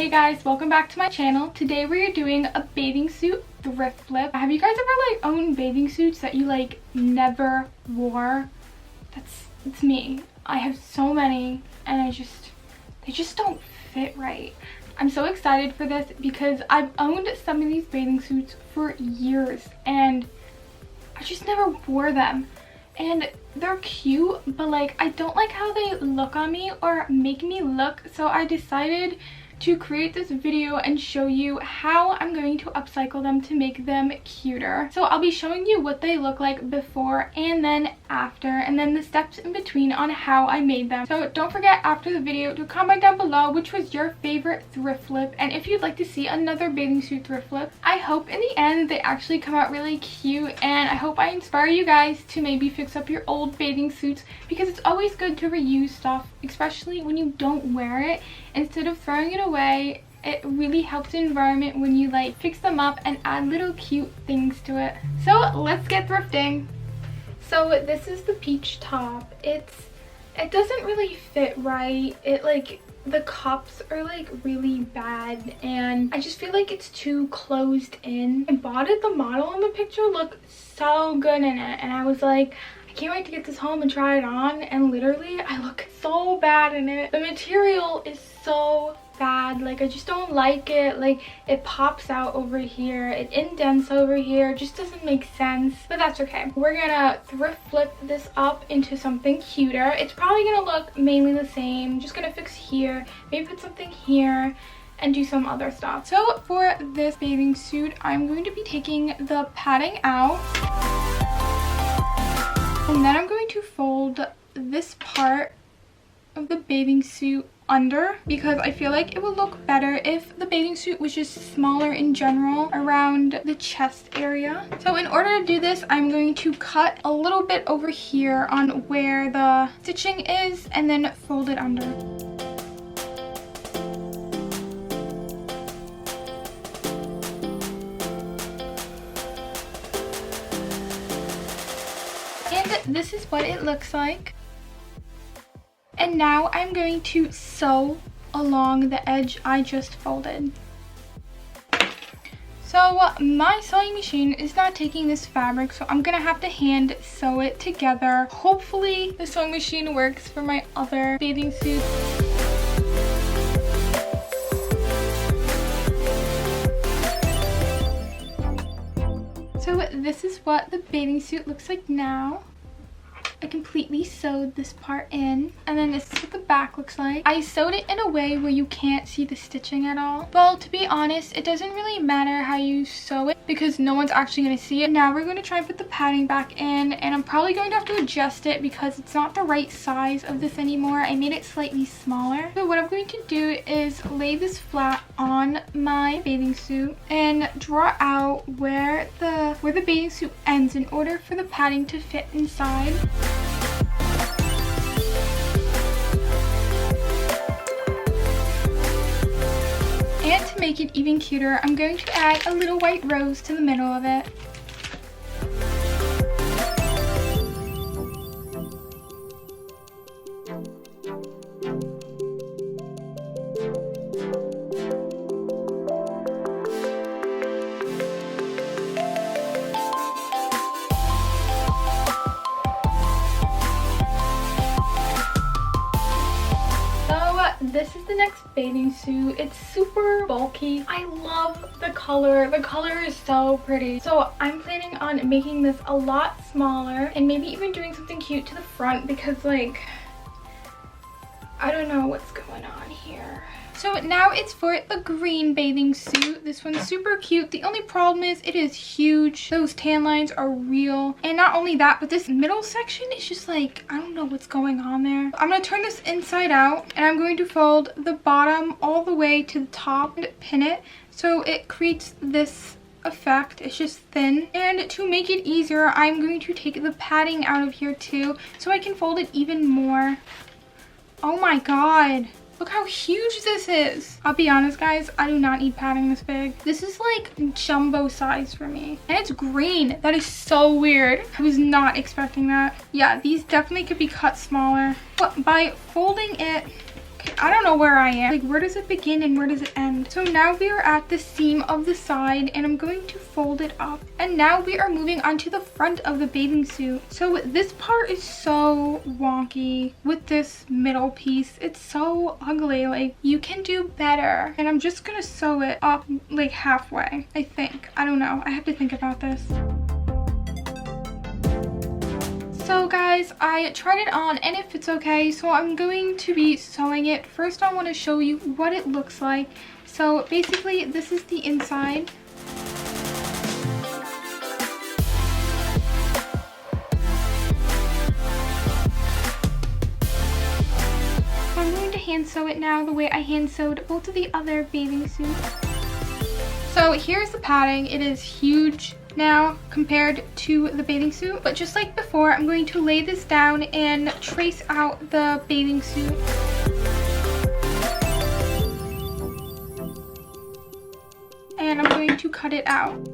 Hey guys, welcome back to my channel. Today we are doing a bathing suit thrift flip. Have you guys ever owned bathing suits that you never wore? It's me. I have so many and they just don't fit right. I'm so excited for this because I've owned some of these bathing suits for years and I just never wore them. And they're cute, but I don't like how they look on me or make me look, so I decided to create this video and show you how I'm going to upcycle them to make them cuter. So I'll be showing you what they look like before and then after, and then the steps in between on how I made them. So don't forget after the video to comment down below which was your favorite thrift flip, and if you'd like to see another bathing suit thrift flip. I hope in the end they actually come out really cute, and I hope I inspire you guys to maybe fix up your old bathing suits, because it's always good to reuse stuff, especially when you don't wear it. Instead of throwing it away, it really helps the environment when you fix them up and add little cute things to it. So let's get thrifting. So this is the peach top. It doesn't really fit right. The cups are really bad and I just feel like it's too closed in. I bought it, the model in the picture looked so good in it, and I was like, I can't wait to get this home and try it on, and literally I look so bad in it. The material is so bad, I just don't like it. It pops out over here, it indents over here, it just doesn't make sense, but that's okay. We're gonna thrift flip this up into something cuter. It's probably gonna look mainly the same, just gonna fix here, maybe put something here and do some other stuff. So for this bathing suit, I'm going to be taking the padding out, and then I'm going to fold this part of the bathing suit under, because I feel like it would look better if the bathing suit was just smaller in general around the chest area. So in order to do this, I'm going to cut a little bit over here on where the stitching is and then fold it under. And this is what it looks like. And now I'm going to sew along the edge I just folded. So my sewing machine is not taking this fabric, so I'm gonna have to hand sew it together. Hopefully the sewing machine works for my other bathing suits. So this is what the bathing suit looks like now. I completely sewed this part in, and then this is what the back looks like. I sewed it in a way where you can't see the stitching at all. Well, to be honest, it doesn't really matter how you sew it because no one's actually going to see it. Now we're going to try and put the padding back in, and I'm probably going to have to adjust it because it's not the right size of this anymore. I made it slightly smaller. So what I'm going to do is lay this flat on my bathing suit and draw out where the bathing suit ends in order for the padding to fit inside. And to make it even cuter, I'm going to add a little white rose to the middle of it. This is the next bathing suit. It's super bulky. I love the color. The color is so pretty. So I'm planning on making this a lot smaller and maybe even doing something cute to the front because I don't know what's going on here. So now it's for the green bathing suit. This one's super cute. The only problem is it is huge. Those tan lines are real. And not only that, but this middle section is just I don't know what's going on there. I'm going to turn this inside out, and I'm going to fold the bottom all the way to the top and pin it so it creates this effect. It's just thin. And to make it easier, I'm going to take the padding out of here too so I can fold it even more. Oh my god. Look how huge this is. I'll be honest, guys, I do not need padding this big. This is jumbo size for me. And it's green. That is so weird. I was not expecting that. Yeah, these definitely could be cut smaller. But by folding it Okay, I don't know where I am. Like, where does it begin and where does it end? So now we are at the seam of the side and I'm going to fold it up. And now we are moving on to the front of the bathing suit. So this part is so wonky with this middle piece. It's so ugly. Like, you can do better. And I'm just gonna sew it up like halfway, I think. I don't know. I have to think about this. So guys, I tried it on and it fits okay, so I'm going to be sewing it. First, I want to show you what it looks like. So basically, this is the inside. So I'm going to hand sew it now the way I hand sewed both of the other bathing suits. So here's the padding. It is huge now compared to the bathing suit, but just like before, I'm going to lay this down and trace out the bathing suit. And I'm going to cut it out.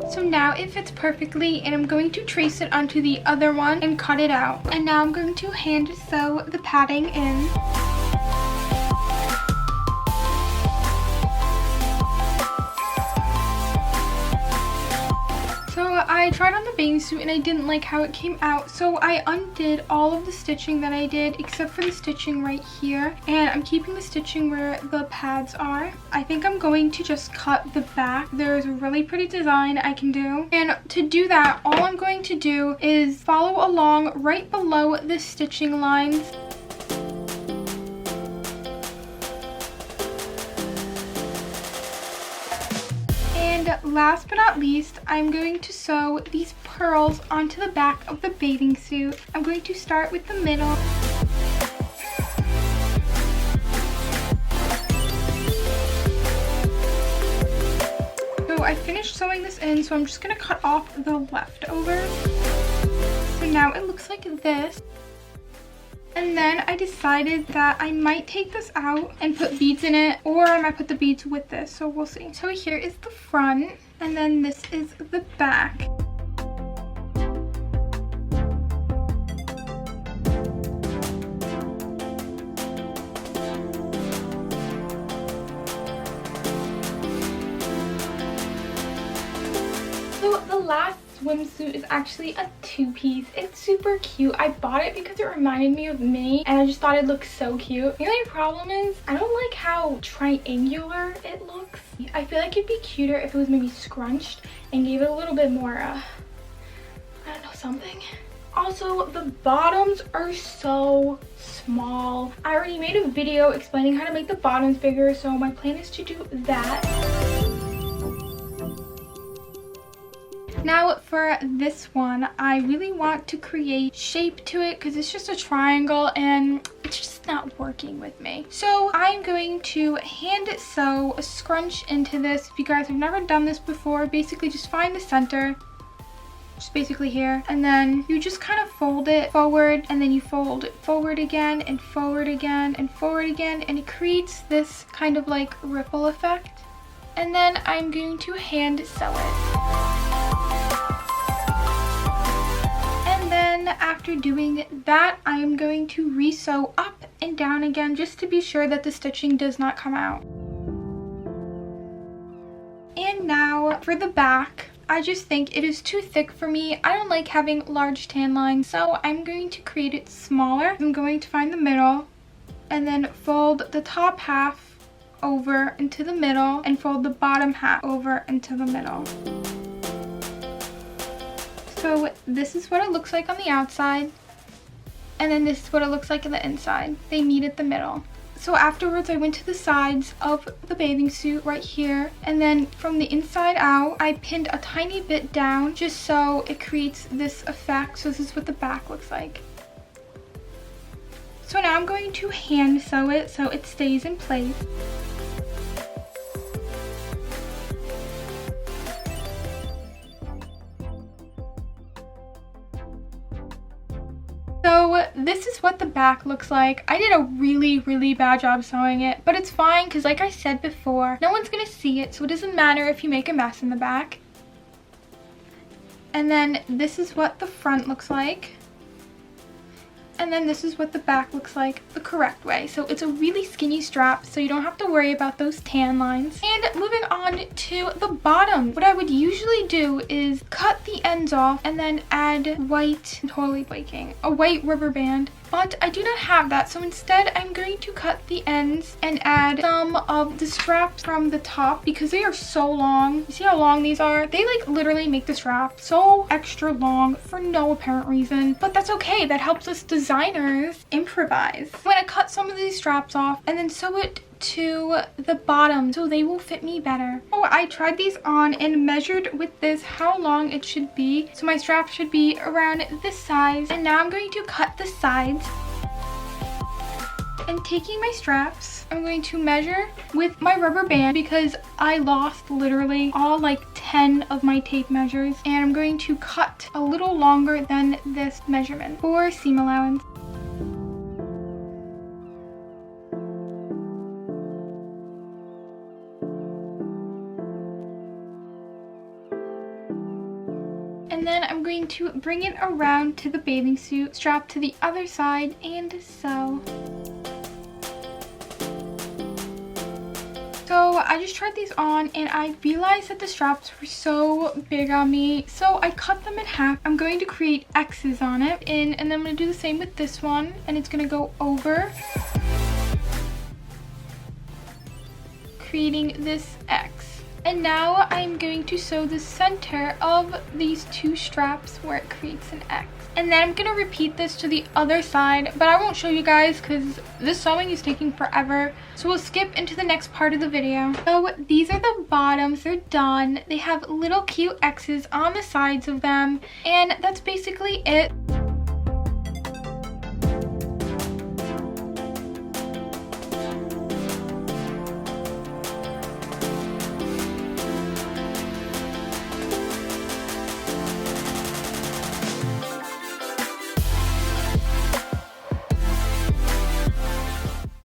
So now it fits perfectly, and I'm going to trace it onto the other one and cut it out. And now I'm going to hand sew the padding in. I tried on the bathing suit and I didn't like how it came out, so I undid all of the stitching that I did except for the stitching right here, and I'm keeping the stitching where the pads are. I think I'm going to just cut the back. There's a really pretty design I can do, and to do that, all I'm going to do is follow along right below the stitching lines. Last but not least, I'm going to sew these pearls onto the back of the bathing suit. I'm going to start with the middle. So I finished sewing this in, so I'm just going to cut off the leftovers. So now it looks like this. And then I decided that I might take this out and put beads in it, or I might put the beads with this, so we'll see. So here is the front, and then this is the back. So the last swimsuit is actually a two-piece. It's super cute. I bought it because it reminded me of Minnie and I just thought it looked so cute. The only problem is I don't like how triangular it looks. I feel like it'd be cuter if it was maybe scrunched and gave it a little bit more I don't know, something. Also, the bottoms are so small. I already made a video explaining how to make the bottoms bigger, so my plan is to do that. Now for this one, I really want to create shape to it because it's just a triangle and it's just not working with me. So I'm going to hand sew a scrunch into this. If you guys have never done this before, basically just find the center, just basically here, and then you just kind of fold it forward, and then you fold it forward again and forward again and forward again, and it creates this kind of like ripple effect. And then I'm going to hand sew it. After doing that, I am going to re-sew up and down again just to be sure that the stitching does not come out. And now for the back, I just think it is too thick for me. I don't like having large tan lines, so I'm going to create it smaller. I'm going to find the middle and then fold the top half over into the middle and fold the bottom half over into the middle. So this is what it looks like on the outside, and then this is what it looks like on the inside. They meet at the middle. So afterwards I went to the sides of the bathing suit right here, and then from the inside out I pinned a tiny bit down just so it creates this effect. So this is what the back looks like. So now I'm going to hand sew it so it stays in place. So this is what the back looks like. I did a really bad job sewing it, but it's fine because like I said before, no one's gonna see it, so it doesn't matter if you make a mess in the back. And then this is what the front looks like. And then this is what the back looks like the correct way. So it's a really skinny strap, so you don't have to worry about those tan lines. And moving on to the bottom, what I would usually do is cut the ends off and then add white, I'm totally blanking, a white rubber band. But I do not have that, so instead I'm going to cut the ends and add some of the straps from the top because they are so long. You see how long these are? They like literally make the strap so extra long for no apparent reason, but that's okay. That helps us designers improvise. I'm gonna cut some of these straps off and then sew it to the bottom so they will fit me better. So I tried these on and measured with this how long it should be. So my strap should be around this size, and now I'm going to cut the sides. And taking my straps, I'm going to measure with my rubber band because I lost literally all like 10 of my tape measures, and I'm going to cut a little longer than this measurement for seam allowance. And then I'm going to bring it around to the bathing suit, strap to the other side, and sew. So I just tried these on and I realized that the straps were so big on me, so I cut them in half. I'm going to create X's on it, and then I'm going to do the same with this one, and it's going to go over, creating this X. And now I'm going to sew the center of these two straps where it creates an X. And then I'm going to repeat this to the other side, but I won't show you guys because this sewing is taking forever. So we'll skip into the next part of the video. So these are the bottoms. They're done. They have little cute X's on the sides of them. And that's basically it.